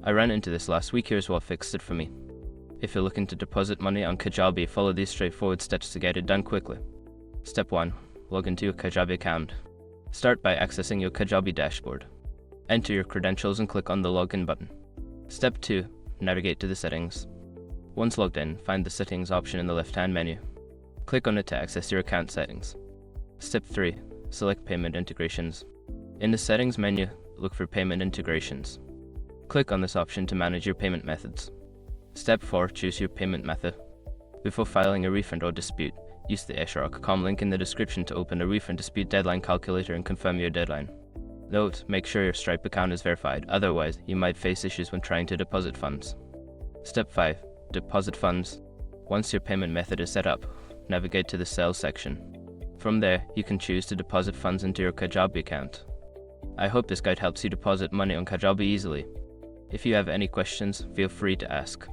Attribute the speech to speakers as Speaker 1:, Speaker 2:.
Speaker 1: I ran into this last week. Here's what fixed it for me. If you're looking to deposit money on Kajabi, follow these straightforward steps to get it done quickly. Step 1. Log into your Kajabi account. Start by accessing your Kajabi dashboard. Enter your credentials and click on the Login button. Step 2. Navigate to the settings. Once logged in, find the settings option in the left-hand menu. Click on it to access your account settings. Step 3. Select Payment Integrations. In the settings menu, look for Payment Integrations. Click on this option to manage your payment methods. Step 4. Choose your payment method. Before filing a refund or dispute, use the eshrock.com link in the description to open a refund dispute deadline calculator and confirm your deadline. Note, make sure your Stripe account is verified, otherwise you might face issues when trying to deposit funds. Step 5. Deposit funds. Once your payment method is set up, navigate to the Sales section. From there, you can choose to deposit funds into your Kajabi account. I hope this guide helps you deposit money on Kajabi easily. If you have any questions, feel free to ask.